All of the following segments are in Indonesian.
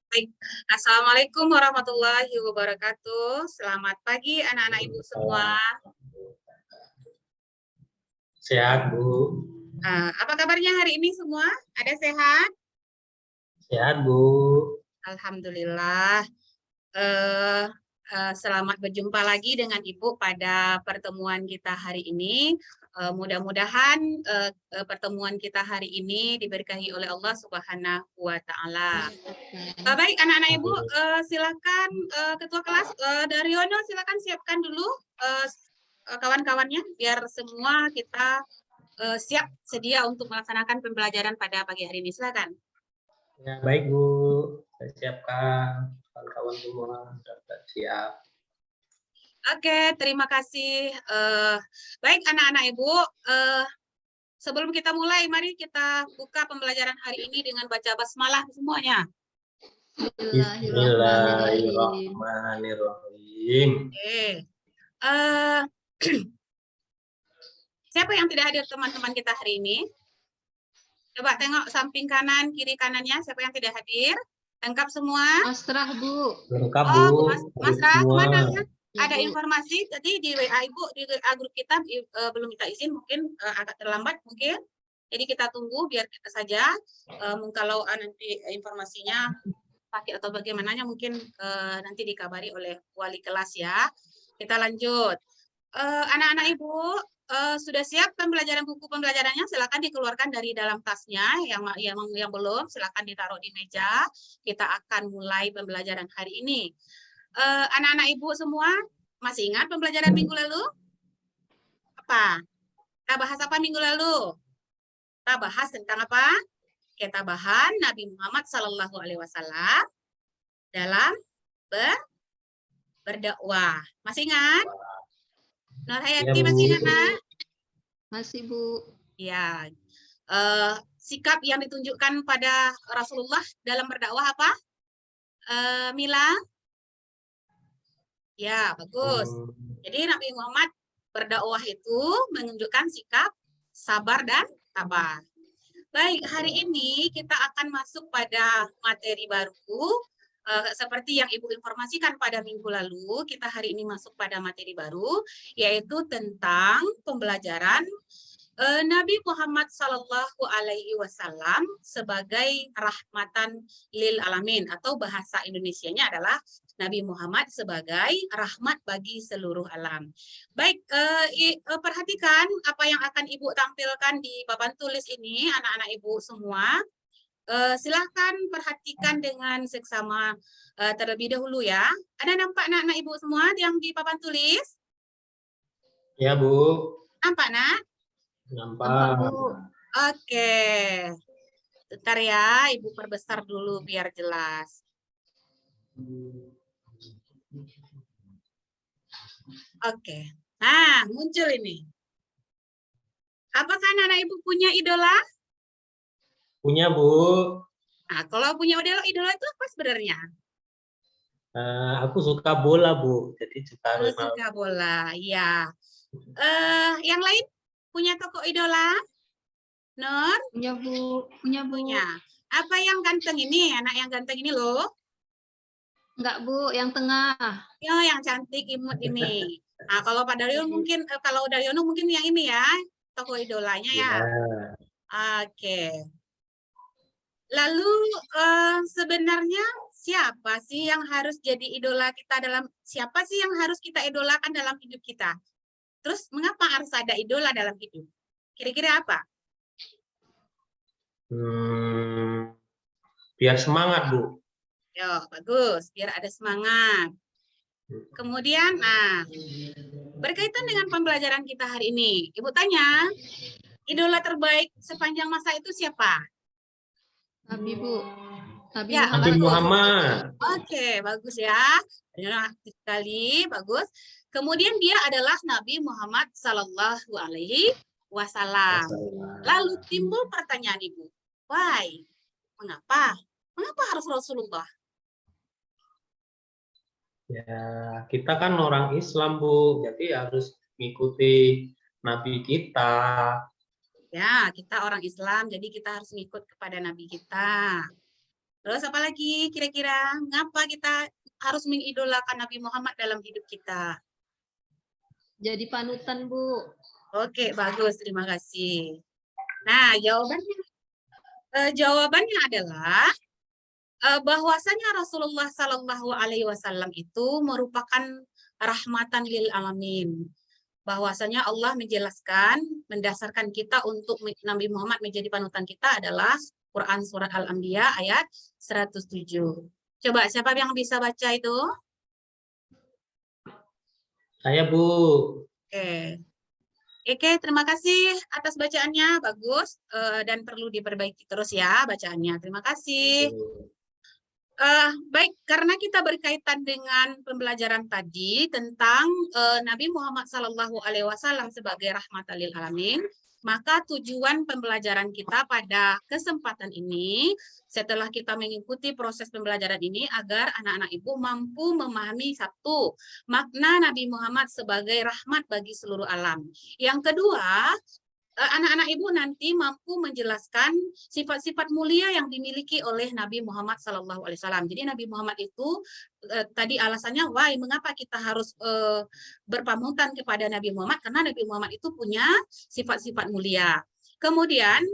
Baik. Assalamualaikum warahmatullahi wabarakatuh. Selamat pagi anak-anak ibu semua. Sehat, Bu. Apa kabarnya hari ini semua? Ada sehat? Sehat, Bu. Alhamdulillah. Eh, Selamat berjumpa lagi dengan Ibu pada pertemuan kita hari ini. Mudah-mudahan pertemuan kita hari ini diberkahi oleh Allah Subhanahu wa Ta'ala. Baik, anak-anak Ibu, silakan Ketua kelas Daryono, silakan siapkan dulu kawan-kawannya biar semua kita siap sedia untuk melaksanakan pembelajaran pada pagi hari ini. Silakan. Ya, baik, Bu. Saya siapkan kawan-kawan semua sudah siap. Oke, terima kasih. Baik, anak-anak Ibu, sebelum kita mulai, mari kita buka pembelajaran hari ini dengan baca basmalah semuanya. Bismillahirrahmanirrahim. Oke. Siapa yang tidak hadir teman-teman kita hari ini? Coba tengok samping kanan, kiri kanannya. Siapa yang tidak hadir? Lengkap semua? Mas Rah, Bu. Lengkap, Bu. Mas Rah, kemana? Ada Ibu. informasi tadi di WA Ibu, di WA grup kita belum minta izin, mungkin agak terlambat mungkin. Jadi kita tunggu biar kita saja. Kalau nanti informasinya pakai atau bagaimananya mungkin nanti dikabari oleh wali kelas ya. Kita lanjut. Anak-anak Ibu, sudah siap pembelajaran buku pembelajarannya? Silakan dikeluarkan dari dalam tasnya. Yang belum, silakan ditaruh di meja. Kita akan mulai pembelajaran hari ini. Anak-anak Ibu semua masih ingat pembelajaran minggu lalu? Apa? Kita bahas apa minggu lalu? Kita bahas tentang apa? Kita bahas Nabi Muhammad SAW dalam berdakwah. Masih ingat? Nur Hayati, masih ingat, Nak? Masih, Bu. Ya. Sikap yang ditunjukkan pada Rasulullah dalam berdakwah apa? Mila? Ya, bagus. Jadi Nabi Muhammad berdakwah itu menunjukkan sikap sabar dan tabah. Baik, hari ini kita akan masuk pada materi baru. Seperti yang Ibu informasikan pada minggu lalu, kita hari ini masuk pada materi baru, yaitu tentang pembelajaran Nabi Muhammad Sallallahu Alaihi Wasallam sebagai rahmatan lil alamin, atau bahasa Indonesianya adalah Nabi Muhammad sebagai rahmat bagi seluruh alam. Baik, perhatikan apa yang akan Ibu tampilkan di papan tulis ini, anak-anak Ibu semua. Silahkan perhatikan dengan seksama terlebih dahulu ya. Ada nampak anak-anak Ibu semua yang di papan tulis? Ya, Bu. Nampak, Nak? Nampak. Bu. Oke. Bentar ya, Ibu perbesar dulu biar jelas. Oke. Nah, muncul ini. Apakah anak-anak Ibu punya idola? Punya, Bu. Nah, kalau punya idola itu apa sebenarnya? Aku suka bola, Bu. Jadi suka bola, ya. Yang lain punya tokoh idola? Nur? Punya, Bu. Punya, Bu. Punya. Apa yang ganteng ini? Anak yang ganteng ini loh. Enggak, Bu. Yang tengah. Ya, yang cantik imut ini. Nah, kalau Pak Daryono mungkin, kalau Daryono mungkin yang ini ya, tokoh idolanya ya. Oke. Lalu sebenarnya siapa sih yang harus jadi idola kita siapa sih yang harus kita idolakan dalam hidup kita? Terus mengapa harus ada idola dalam hidup? Kira-kira apa? Biar semangat, Bu. Yo, bagus, biar ada semangat. Kemudian, nah, berkaitan dengan pembelajaran kita hari ini, Ibu tanya, idola terbaik sepanjang masa itu siapa? Nabi, Bu. Nabi Ya, Muhammad. Oke, bagus ya. Aktif sekali, bagus. Kemudian dia adalah Nabi Muhammad Sallallahu Alaihi Wasallam. Lalu timbul pertanyaan Ibu, why? Mengapa? Mengapa harus Rasulullah? Ya, kita kan orang Islam, Bu. Jadi harus mengikuti Nabi kita. Ya, kita orang Islam, jadi kita harus ngikut kepada Nabi kita. Terus apa lagi kira-kira? Mengapa kita harus mengidolakan Nabi Muhammad dalam hidup kita? Jadi panutan, Bu. Oke, bagus. Terima kasih. Nah, jawabannya adalah bahwasanya Rasulullah Sallallahu Alaihi Wasallam itu merupakan rahmatan lil alamin. Bahwasanya Allah menjelaskan, mendasarkan kita untuk Nabi Muhammad menjadi panutan kita adalah Quran Surat Al-Anbiya ayat 107. Coba siapa yang bisa baca itu? Saya, Bu. Oke. Oke, terima kasih atas bacaannya. Bagus. Dan perlu diperbaiki terus ya bacaannya. Terima kasih. Baik, karena kita berkaitan dengan pembelajaran tadi tentang Nabi Muhammad SAW sebagai rahmatan lil alamin, maka tujuan pembelajaran kita pada kesempatan ini, setelah kita mengikuti proses pembelajaran ini, agar anak-anak ibu mampu memahami satu, makna Nabi Muhammad sebagai rahmat bagi seluruh alam. Yang kedua, anak-anak ibu nanti mampu menjelaskan sifat-sifat mulia yang dimiliki oleh Nabi Muhammad SAW. Jadi Nabi Muhammad itu tadi alasannya, why, mengapa kita harus berpanutan kepada Nabi Muhammad? Karena Nabi Muhammad itu punya sifat-sifat mulia. Kemudian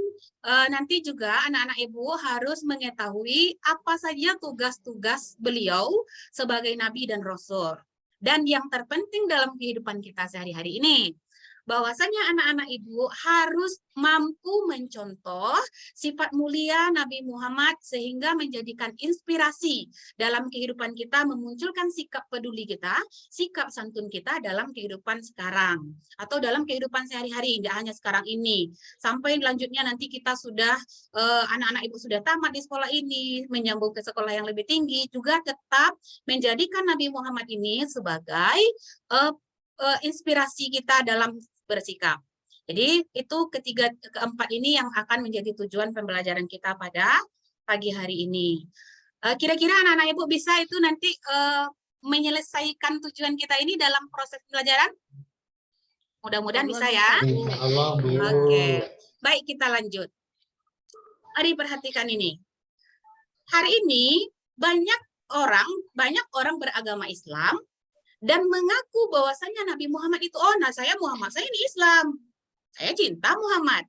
nanti juga anak-anak ibu harus mengetahui apa saja tugas-tugas beliau sebagai Nabi dan Rasul. Dan yang terpenting dalam kehidupan kita sehari-hari ini, bahwasanya anak-anak ibu harus mampu mencontoh sifat mulia Nabi Muhammad sehingga menjadikan inspirasi dalam kehidupan kita, memunculkan sikap peduli kita, sikap santun kita dalam kehidupan sekarang atau dalam kehidupan sehari-hari, tidak hanya sekarang ini. Sampai lanjutnya nanti kita sudah, anak-anak ibu sudah tamat di sekolah ini, menyambung ke sekolah yang lebih tinggi, juga tetap menjadikan Nabi Muhammad ini sebagai inspirasi kita dalam bersikap. Jadi itu keempat ini yang akan menjadi tujuan pembelajaran kita pada pagi hari ini. Kira-kira anak-anak ibu bisa itu nanti menyelesaikan tujuan kita ini dalam proses pembelajaran? Mudah-mudahan bisa ya. Allah, Bu. Oke, baik, kita lanjut. Mari perhatikan ini. Hari ini banyak orang beragama Islam dan mengaku bahwasanya Nabi Muhammad itu, saya Muhammad, saya ini Islam. Saya cinta Muhammad.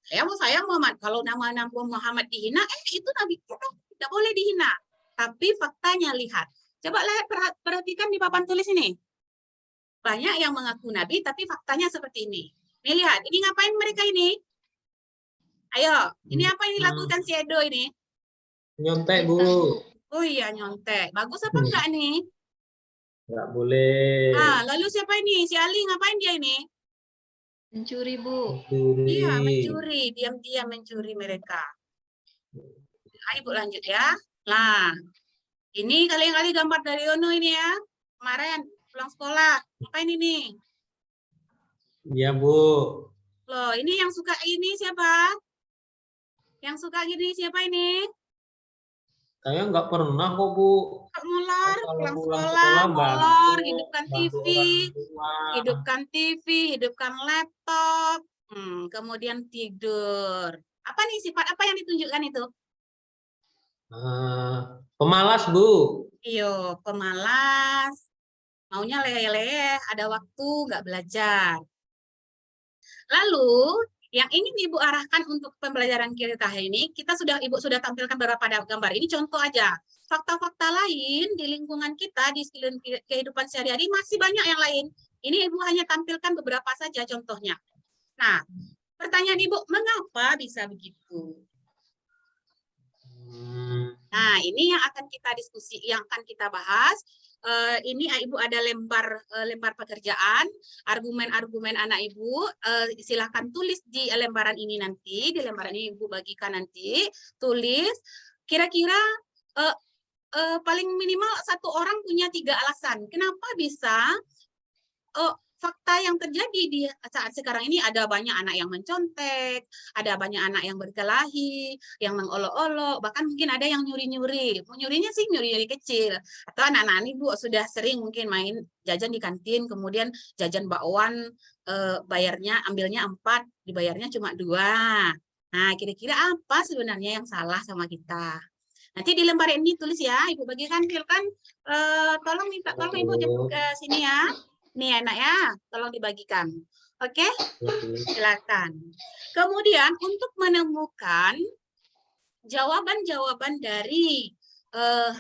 Saya mau sayang Muhammad. Kalau nama Muhammad dihina, itu Nabi kita tidak boleh dihina. Tapi faktanya lihat. Coba lihat, perhatikan di papan tulis ini. Banyak yang mengaku Nabi, tapi faktanya seperti ini. Nih lihat, ini ngapain mereka ini? Ayo, ini apa yang dilakukan si Edo ini? Nyontek, Bu. Oh iya, nyontek. Bagus apa enggak nih? Nggak boleh. Lalu siapa ini? Si Ali ngapain dia ini? Mencuri, Bu. Mencuri. Iya, mencuri. Diam-diam mencuri mereka. Ibu lanjut ya. Nah, ini kali-kali gambar dari Ono ini ya. Kemarin pulang sekolah. Ngapain ini? Iya, Bu. Loh, ini yang suka ini siapa? Yang suka gini siapa ini? Saya nggak pernah kok, Bu. Molor, Kalau pulang pulang sekolah, molor, hidupkan bantu TV, orang tua. hidupkan laptop, kemudian tidur. Apa nih sifat apa yang ditunjukkan itu? Pemalas, Bu. Iyo, pemalas, maunya leleh-leleh, ada waktu nggak belajar. Lalu yang ingin Ibu arahkan untuk pembelajaran kita hari ini, Ibu sudah tampilkan beberapa gambar. Ini contoh aja. Fakta-fakta lain di lingkungan kita, di kehidupan sehari-hari masih banyak yang lain. Ini Ibu hanya tampilkan beberapa saja contohnya. Nah, pertanyaan Ibu, mengapa bisa begitu? Nah, ini yang akan kita diskusi, yang akan kita bahas. Ini Ibu ada lembar pekerjaan, argumen-argumen anak Ibu. Silahkan tulis di lembaran ini nanti, di lembaran ini Ibu bagikan nanti. Tulis, kira-kira paling minimal satu orang punya 3 alasan. Kenapa bisa fakta yang terjadi di saat sekarang ini, ada banyak anak yang mencontek, ada banyak anak yang berkelahi, yang mengolok-olok, bahkan mungkin ada yang nyuri-nyuri. Nyurinya sih nyuri-nyuri kecil. Atau anak-anak ini Bu sudah sering mungkin main jajan di kantin, kemudian jajan bakwan, ambilnya 4, dibayarnya cuma 2. Nah, kira-kira apa sebenarnya yang salah sama kita? Nanti di lembar ini tulis ya, Ibu bagikan filkan. Tolong minta tolong Ibu ke sini ya. Nih anak ya, tolong dibagikan. Oke, silakan. Kemudian untuk menemukan jawaban-jawaban dari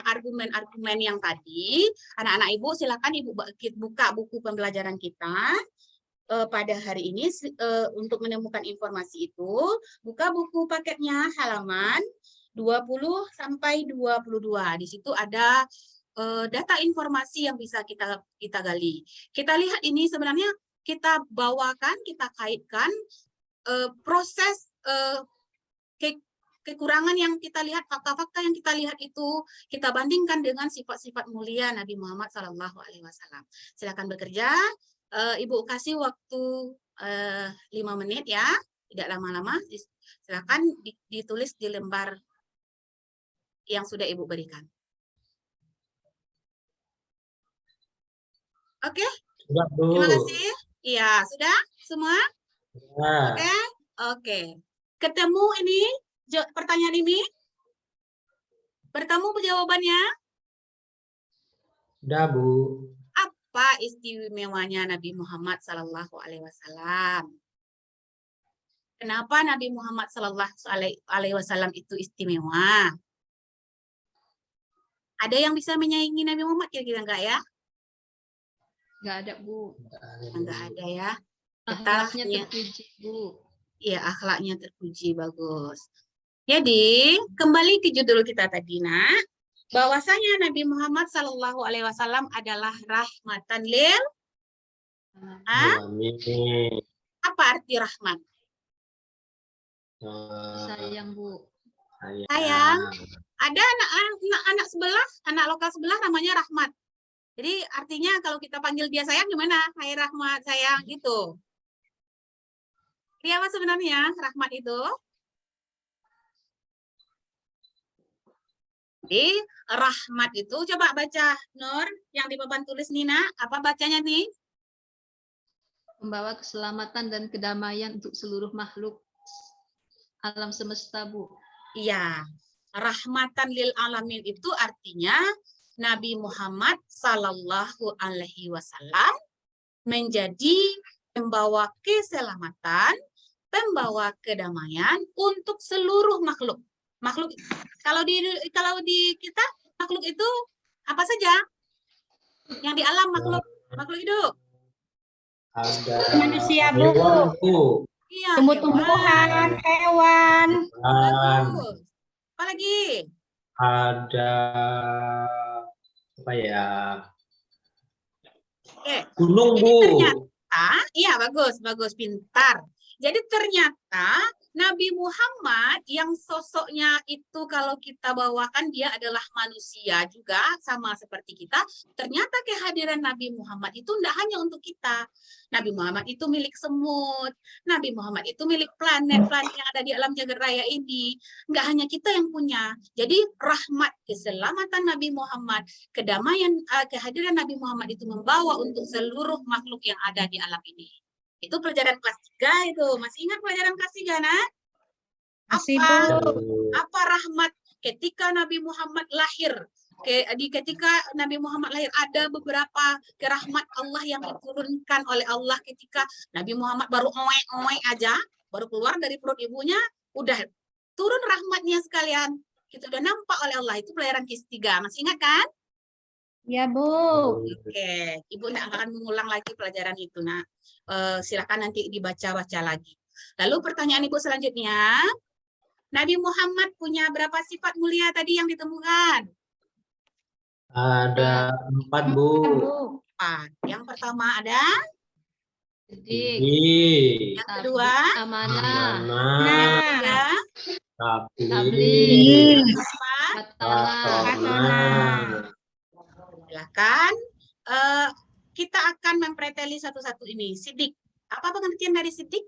argumen-argumen yang tadi, anak-anak Ibu silakan Ibu buka buku pembelajaran kita. Pada hari ini untuk menemukan informasi itu, buka buku paketnya halaman 20 sampai 22. Di situ ada data informasi yang bisa kita gali. Kita lihat ini sebenarnya kita bawakan, kita kaitkan proses kekurangan yang kita lihat, fakta-fakta yang kita lihat itu kita bandingkan dengan sifat-sifat mulia Nabi Muhammad SAW. Silakan bekerja. Ibu kasih waktu 5 menit ya, tidak lama-lama. Silakan ditulis di lembar yang sudah Ibu berikan. Oke? Sudah, Bu. Terima kasih. Iya, sudah semua? Ya. Oke? Oke. Ketemu ini pertanyaan ini? Bertemu jawabannya? Sudah, Bu. Apa istimewanya Nabi Muhammad SAW? Kenapa Nabi Muhammad SAW itu istimewa? Ada yang bisa menyaingi Nabi Muhammad kira-kira enggak ya? Nggak ada, Bu. Enggak ada ya. Akhlaknya terpuji, Bu. Iya, akhlaknya terpuji, bagus. Jadi, kembali ke judul kita tadi, Nak. Bahwasanya Nabi Muhammad SAW adalah rahmatan lil Alamin. Apa arti rahmat? Sayang, Bu. Sayang. Ada anak sebelah, anak lokal sebelah namanya Rahmat. Jadi artinya kalau kita panggil dia sayang gimana? Hai Rahmat, sayang gitu. Dia apa sebenarnya Rahmat itu? Jadi rahmat itu coba baca Nur yang di papan tulis Nina, apa bacanya nih? Membawa keselamatan dan kedamaian untuk seluruh makhluk alam semesta, Bu. Iya, rahmatan lil alamin itu artinya Nabi Muhammad Sallallahu Alaihi Wasallam menjadi pembawa keselamatan, pembawa kedamaian untuk seluruh makhluk. Makhluk kalau di kita makhluk itu apa saja? Yang di alam makhluk hidup. Ada manusia, Bu. hewan, Bu. Iya, Tumbuh-tumbuhan, hewan. Bagus. Apa lagi? Ada apa ya? Jadi Gunung, Bu. ternyata, iya bagus, pintar. Jadi ternyata Nabi Muhammad yang sosoknya itu kalau kita bawakan dia adalah manusia juga sama seperti kita. Ternyata kehadiran Nabi Muhammad itu tidak hanya untuk kita. Nabi Muhammad itu milik semut. Nabi Muhammad itu milik planet-planet yang ada di alam jagat raya ini. Nggak hanya kita yang punya. Jadi rahmat keselamatan Nabi Muhammad, kedamaian kehadiran Nabi Muhammad itu membawa untuk seluruh makhluk yang ada di alam ini. Itu pelajaran kelas 3 itu. Masih ingat pelajaran kelas 3, Nak? Apa rahmat ketika Nabi Muhammad lahir? Ketika Nabi Muhammad lahir ada beberapa kerahmat Allah yang diturunkan oleh Allah ketika Nabi Muhammad baru oek aja, baru keluar dari perut ibunya, udah turun rahmatnya sekalian. Kita udah nampak oleh Allah. Itu pelajaran kelas 3. Masih ingat kan? Ya, Bu. Oke, Ibu tidak akan mengulang lagi pelajaran itu, Nak. Silakan nanti dibaca-baca lagi. Lalu pertanyaan Ibu selanjutnya, Nabi Muhammad punya berapa sifat mulia tadi yang ditemukan? Ada 4, Bu. 4. Yang pertama ada? Jadi, Yang kedua? amanah. Ketiga? Tabligh. Khatanah. Silakan. Kita akan mempreteli satu-satu ini. Sidik. Apa pengertian dari sidik?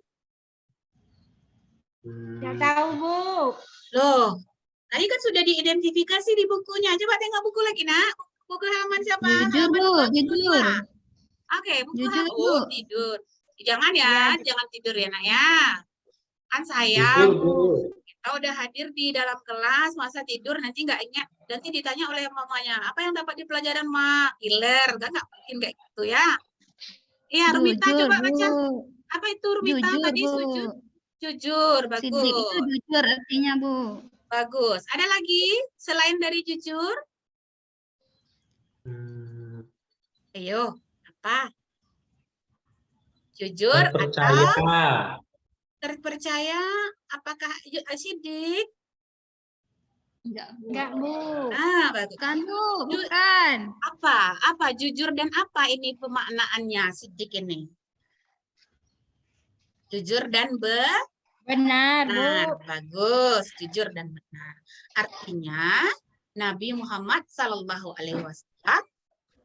Nggak tahu, Bu. Loh, tadi kan sudah diidentifikasi di bukunya. Coba tengok buku lagi, Nak. Buku halaman siapa? Jujur, Bu. Jujur. Oke, buku Jujur, halaman. Bu. Oh, tidur. Jangan ya, jangan tidur ya, Nak ya. Kan saya, Jujur, Bu. kita udah hadir di dalam kelas, masa tidur nanti nggak ingat. Nanti ditanya oleh mamanya, apa yang dapat di pelajaran, Mak? Iler, kan nggak mungkin kayak gitu ya. Iya, Rumita Jujur, coba Bu. baca. Apa itu Rumita Jujur, tadi? Bu. Sujud. Jujur, Sidik itu bagus. jujur artinya, Bu. Bagus. Ada lagi selain dari jujur? Hmm, Ayo, apa? Jujur atau terpercaya. terpercaya? Apakah sidik? Enggak, Bu. Enggak, Bu. Nah, bagus. Bukan, Bu. Ju- Bukan. Apa? Jujur dan apa ini pemaknaannya sidik ini? Jujur dan Benar, Bu. benar. Bagus, jujur dan benar. Artinya Nabi Muhammad Sallallahu Alaihi Wasallam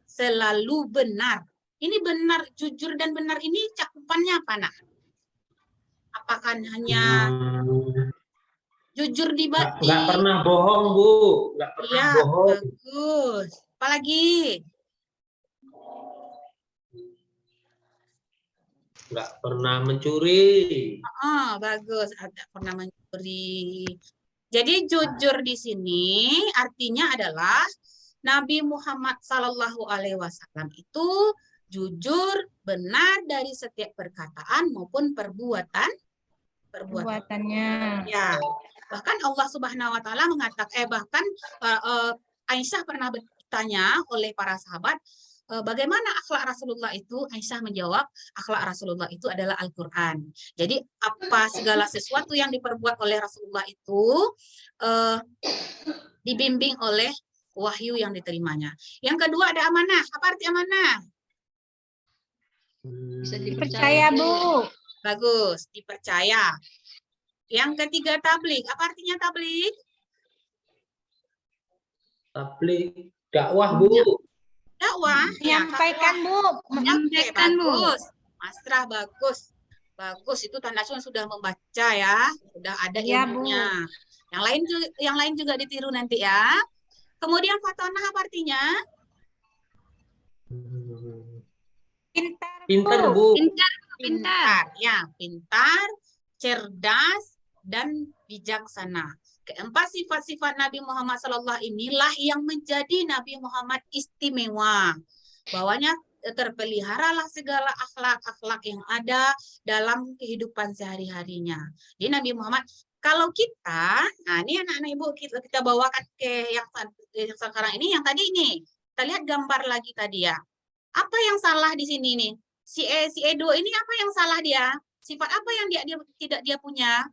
selalu benar. Ini benar, jujur dan benar ini cakupannya apa, Nak? Apakah hanya Hmm, jujur di nggak pernah bohong, Bu. Nggak pernah Iya, bohong. bagus. Apalagi? Nggak pernah mencuri. Oh, bagus. Ada pernah mencuri. Jadi jujur di sini artinya adalah Nabi Muhammad Sallallahu Alaihi Wasallam itu jujur, benar dari setiap perkataan maupun perbuatan. Perbuatannya. Ya, bahkan Allah Subhanahu Wa Taala mengatakan, bahkan Aisyah pernah bertanya oleh para sahabat, bagaimana akhlak Rasulullah itu? Aisyah menjawab, akhlak Rasulullah itu adalah Al-Quran. Jadi apa segala sesuatu yang diperbuat oleh Rasulullah itu dibimbing oleh wahyu yang diterimanya. Yang kedua ada amanah. Apa arti amanah? Bisa Percaya, Bu. Bagus, dipercaya. Yang ketiga tabligh. Apa artinya tabligh? Tabligh, dakwah, Bu. Dakwah. Ya, Menyampaikan, Bu. Oke, Menyampaikan, Bu. bagus. Masrah bagus. Bagus, itu tanda sudah membaca ya. Sudah ada Iya, Bu. ilmunya. Yang lain juga ditiru nanti ya. Kemudian fatonah apa artinya? Pintar, Pintar, Bu. Bu. Pintar. Pintar. Ya, pintar, cerdas, dan bijaksana. Keempat sifat-sifat Nabi Muhammad SAW inilah yang menjadi Nabi Muhammad istimewa. Bawahnya terpeliharalah segala akhlak-akhlak yang ada dalam kehidupan sehari-harinya. Di Nabi Muhammad, kalau kita, nah ini anak-anak ibu kita bawakan ke yang sekarang ini, yang tadi ini, kita lihat gambar lagi tadi ya. Apa yang salah di sini nih? Si Edo ini apa yang salah dia? Sifat apa yang dia tidak dia punya?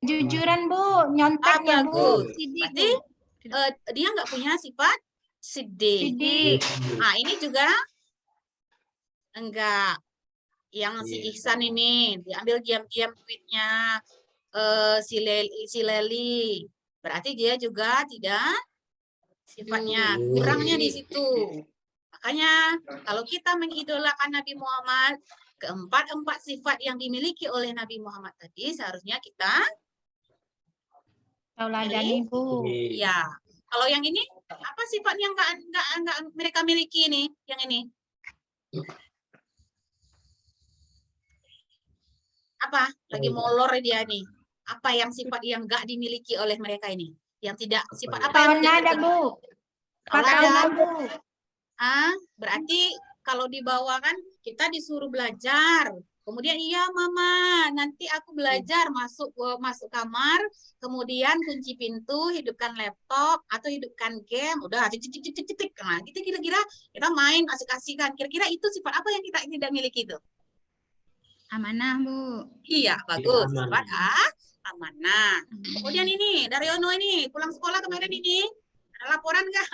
Jujuran, Bu. Nyonteknya, Bu. Bagus. Sidik, Berarti dia nggak punya sifat sidik. Sidik. Nah, ini juga enggak. Yang si Ihsan ini diambil diam-diam duitnya si Leli. Berarti dia juga tidak sifatnya kurangnya di situ. Makanya kalau kita mengidolakan Nabi Muhammad, keempat sifat yang dimiliki oleh Nabi Muhammad tadi seharusnya kita Tauladani, Bu. ya. Kalau yang ini apa sifat yang enggak mereka miliki ini? Yang ini apa? Lagi molor dia nih. Apa yang sifat yang enggak dimiliki oleh mereka ini? Yang tidak sifat apa yang Tahu nada, Bu. Tahu Bu. Berarti kalau dibawa kan kita disuruh belajar. Kemudian iya mama, nanti aku belajar masuk kamar, kemudian kunci pintu, hidupkan laptop atau hidupkan game, udah titik. Nah, gitu kira-kira kita main asik-asikan. Kira-kira itu sifat apa yang kita tidak miliki itu? Amanah, Bu. Iya, bagus. Amanah. Sifat amanah. Kemudian ini, Daryono ini, pulang sekolah kemarin ini, ada laporan nggak?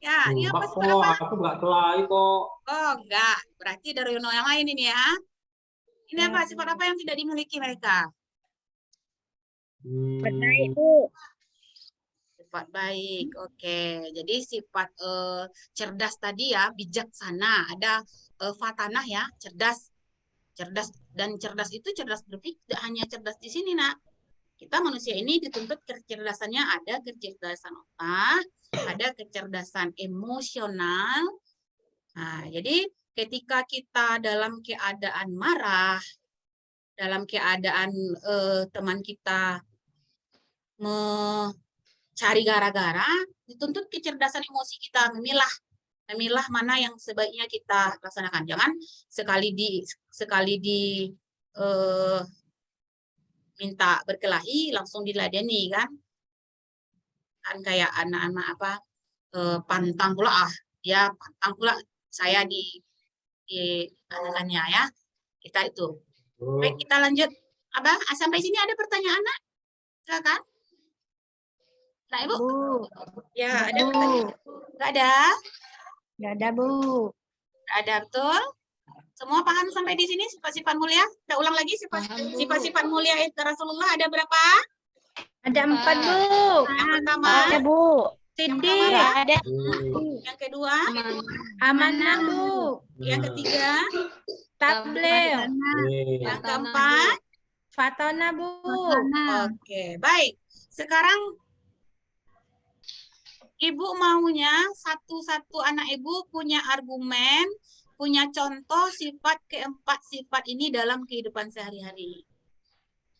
Ya, ini apa sifat apa? Aku nggak kelahi kok. Oh, enggak. Berarti Daryono yang lain ini ya. Ini apa? Sifat apa yang tidak dimiliki mereka? Baik, Bu. Sifat baik. Oke. Jadi sifat cerdas tadi ya, bijaksana. Ada fatanah ya, cerdas. Cerdas dan cerdas itu cerdas berpikir, tidak hanya cerdas di sini, Nak. Kita manusia ini dituntut kecerdasannya, ada kecerdasan otak, ada kecerdasan emosional. Nah, jadi ketika kita dalam keadaan marah, dalam keadaan teman kita mencari gara-gara, dituntut kecerdasan emosi kita, memilah mana yang sebaiknya kita laksanakan. Jangan sekali di minta berkelahi langsung diladeni kan kayak anak-anak apa pantang pula dia pantang pula saya di anak-anaknya ya kita itu. Baik, kita lanjut. Abang, sampai sini ada pertanyaan, Nak? Silakan. Nah, Ibu? Bu. Ya, ada Bu. pertanyaan. Nggak ada? Nggak ada, Bu. Nggak ada, betul? Semua paham sampai di sini sifat-sifat mulia? Kita ulang lagi Paham, Bu. sifat-sifat mulia Rasulullah ada berapa? Ada 4, Bu. Yang pertama, Ada, Bu. Siddiq. Nggak ada. Yang kedua, Amanah, Bu. yang ketiga, Tabligh. yang keempat. Fatona, Bu. Oke, baik. Sekarang Ibu maunya satu-satu anak Ibu punya argumen, punya contoh sifat keempat sifat ini dalam kehidupan sehari-hari.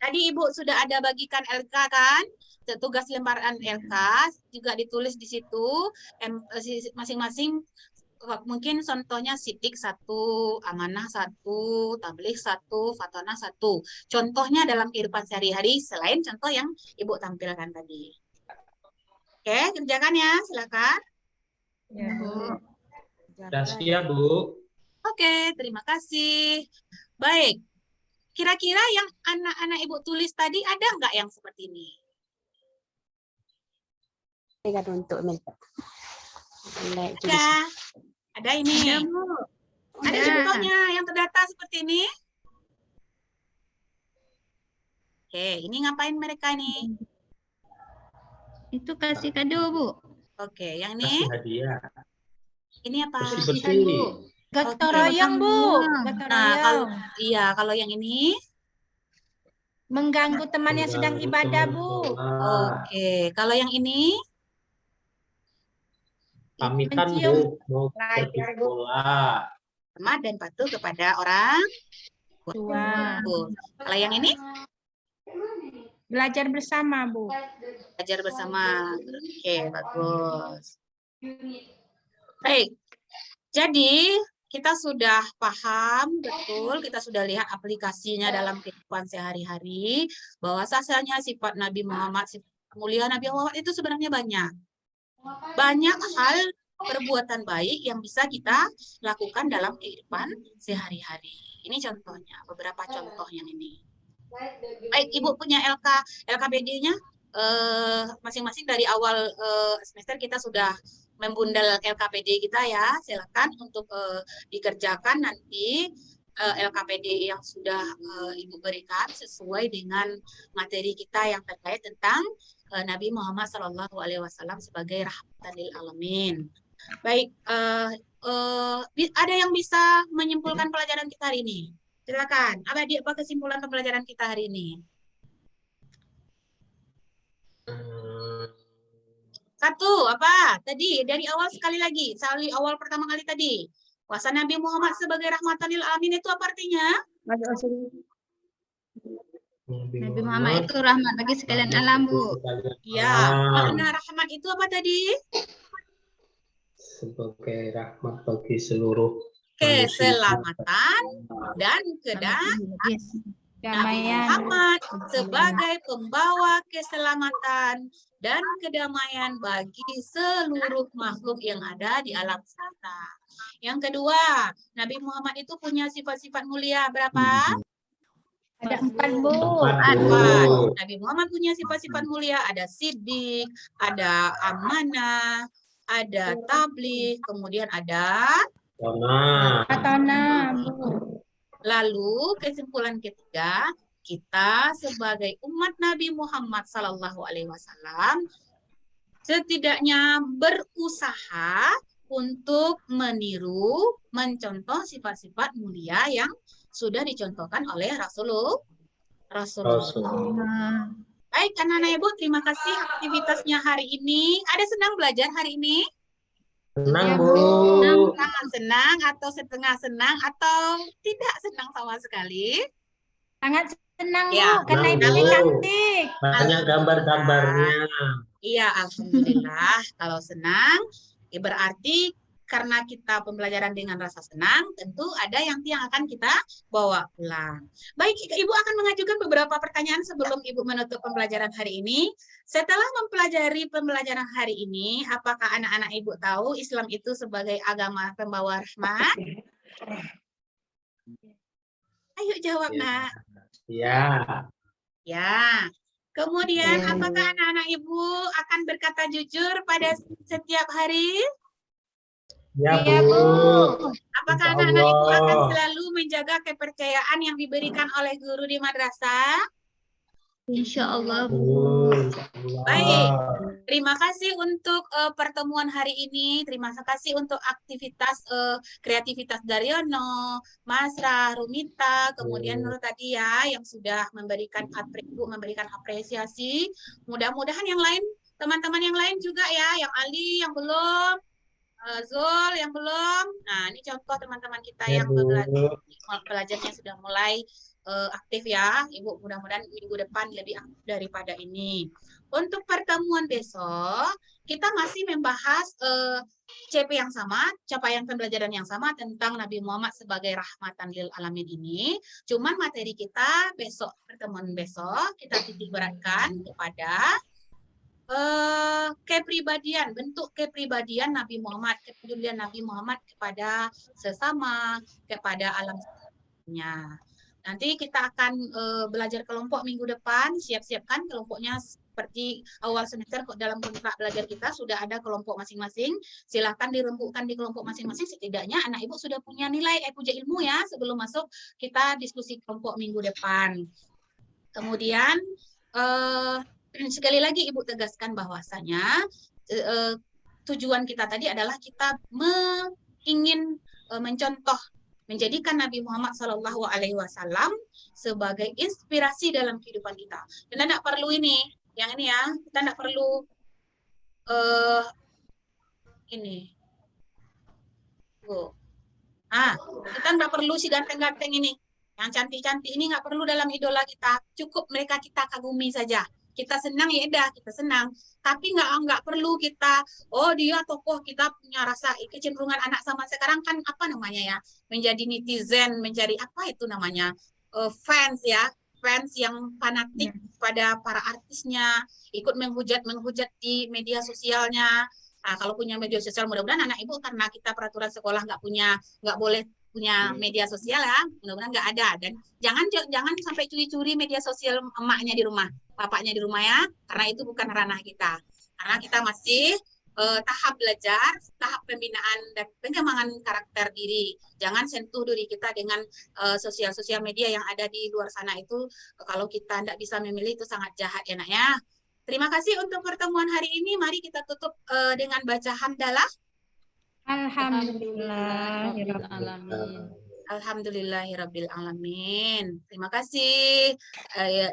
Tadi Ibu sudah ada bagikan LK kan? Tugas lembaran LK juga ditulis di situ masing-masing. Mungkin contohnya Siddiq 1, Amanah 1, Tabligh 1, Fatona 1. Contohnya dalam kehidupan sehari-hari selain contoh yang Ibu tampilkan tadi. Oke, kerjakan ya, silakan. Ya, Bu. Sudah siap, Bu. Oke, terima kasih. Baik, kira-kira yang anak-anak Ibu tulis tadi ada nggak yang seperti ini? Ada ini. Ada, Bu. Ada contohnya yang terdata seperti ini? Oke, ini ngapain mereka nih? Itu kasih kado, Bu. Oke, yang Kasih ini? hadiah. Ini apa? Bersih-bersih. Gotong Oke. royong, Bu. Gotong Nah, royong. kalau yang ini? Mengganggu teman yang sedang Mengganggu ibadah, teman Bu. sholat. Oke, kalau yang ini? Pamitan, Mencium. Bu. Mau pergi sekolah. Hormat dan patuh kepada orang Tua. Kalau yang ini? Belajar bersama, Bu. Belajar bersama. Oke, bagus. Baik. Jadi, kita sudah paham betul, kita sudah lihat aplikasinya dalam kehidupan sehari-hari, bahwa sasanya sifat Nabi Muhammad, sifat mulia Nabi Muhammad itu sebenarnya banyak. Banyak hal perbuatan baik yang bisa kita lakukan dalam kehidupan sehari-hari. Ini contohnya, beberapa contoh yang ini. Baik, Ibu punya LKPD-nya masing-masing dari awal semester kita sudah membundel LKPD kita ya. Silakan untuk dikerjakan nanti LKPD yang sudah Ibu berikan sesuai dengan materi kita yang terkait tentang Nabi Muhammad SAW sebagai rahmatan lil alamin. Baik, ada yang bisa menyimpulkan pelajaran kita hari ini? Silakan. Apa kesimpulan pembelajaran kita hari ini? Satu, apa? Tadi dari awal sekali lagi, awal pertama kali tadi. Puasa Nabi Muhammad sebagai rahmatan lil alamin itu apa artinya? Nabi Muhammad itu rahmat bagi sekalian alam, Bu. Ya, makna rahmat itu apa tadi? Sebagai rahmat bagi seluruh Keselamatan dan kedamaian. Nabi Muhammad sebagai pembawa keselamatan dan kedamaian bagi seluruh makhluk yang ada di alam semesta. Yang kedua, Nabi Muhammad itu punya sifat-sifat mulia berapa? Ada 4, Bu. 4. Nabi Muhammad punya sifat-sifat mulia, ada Siddiq, ada amanah, ada tabligh, kemudian ada Fatona, Bu. Lalu kesimpulan ketiga, kita sebagai umat Nabi Muhammad SAW setidaknya berusaha untuk meniru, mencontoh sifat-sifat mulia yang sudah dicontohkan oleh Rasulullah. Baik, anak-anak Ibu, terima kasih aktivitasnya hari ini. Ada senang belajar hari ini? Senang, Bu. Sangat senang atau setengah senang atau tidak senang sama sekali? Sangat senang, Ya, Bu, karena senang, ibunya Bu. cantik. Banyak gambar-gambarnya. Iya, alhamdulillah. Kalau senang, ya berarti karena kita pembelajaran dengan rasa senang, tentu ada yang akan kita bawa pulang. Baik, Ibu akan mengajukan beberapa pertanyaan sebelum Ibu menutup pembelajaran hari ini. Setelah mempelajari pembelajaran hari ini, apakah anak-anak Ibu tahu Islam itu sebagai agama pembawa rahmat? Ayo jawab, Ya. Nak. Ya. Ya. Kemudian, apakah anak-anak Ibu akan berkata jujur pada setiap hari? Ya, Iya, Bu. Bu. Apakah Insya anak-anak Ibu akan Allah. selalu menjaga kepercayaan yang diberikan oleh guru di madrasah? Insya Allah, Bu. Bu, insya Allah. Baik. Terima kasih untuk pertemuan hari ini. Terima kasih untuk aktivitas kreativitas Daryono, Masra, Rumita, kemudian Nur tadi ya yang sudah memberikan apresiasi. Mudah-mudahan yang lain, teman-teman yang lain juga ya, yang Ali yang belum, Zul yang belum. Nah, ini contoh teman-teman kita Ya, yang Bu. belajarnya sudah mulai aktif ya. Ibu mudah-mudahan minggu depan lebih aktif daripada ini. Untuk pertemuan besok, kita masih membahas CP yang sama, capaian pembelajaran yang sama tentang Nabi Muhammad sebagai rahmatan lil alamin ini. Cuman materi kita besok, pertemuan besok, kita titik beratkan kepada kepribadian, bentuk kepribadian Nabi Muhammad, kepedulian Nabi Muhammad kepada sesama, kepada alam sekitarnya. Nanti kita akan belajar kelompok minggu depan, siap-siapkan kelompoknya seperti awal semester dalam kontrak belajar kita sudah ada kelompok masing-masing. Silahkan dirembukkan di kelompok masing-masing, setidaknya anak ibu sudah punya nilai puja ilmu ya sebelum masuk kita diskusi kelompok minggu depan. Kemudian sekali lagi Ibu tegaskan bahwasanya tujuan kita tadi adalah kita ingin mencontoh, menjadikan Nabi Muhammad SAW sebagai inspirasi dalam kehidupan kita. Dan tidak perlu ini, yang ini ya, kita tidak perlu ini. Kita tidak perlu si ganteng-ganteng ini. Yang cantik-cantik ini nggak perlu dalam idola kita. Cukup mereka kita kagumi saja. Kita senang ya udah, kita senang. Tapi nggak perlu kita, oh dia tokoh, kita punya rasa kecenderungan anak zaman sekarang kan apa namanya ya, menjadi netizen, mencari apa itu namanya, fans ya, fans yang fanatik pada para artisnya, ikut menghujat di media sosialnya. Nah, kalau punya media sosial, mudah-mudahan anak ibu karena kita peraturan sekolah nggak boleh punya media sosial ya, mudah-mudahan nggak ada. Dan jangan sampai curi-curi media sosial emaknya di rumah, bapaknya di rumah ya, karena itu bukan ranah kita. Karena kita masih tahap belajar, tahap pembinaan dan pengembangan karakter diri. Jangan sentuh diri kita dengan sosial media yang ada di luar sana itu. Kalau kita tidak bisa memilih itu sangat jahat ya nak ya. Terima kasih untuk pertemuan hari ini. Mari kita tutup dengan baca hamdalah. Alhamdulillahirrahmanirrahim. Alhamdulillahirabbil alamin. Terima kasih.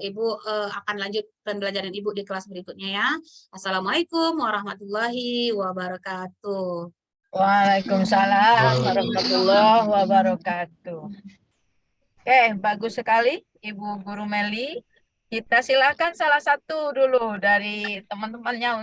Ibu akan lanjut pembelajaran Ibu di kelas berikutnya ya. Assalamualaikum warahmatullahi wabarakatuh. Waalaikumsalam warahmatullahi wabarakatuh. Oke, bagus sekali Ibu Guru Meli. Kita silakan salah satu dulu dari teman-temannya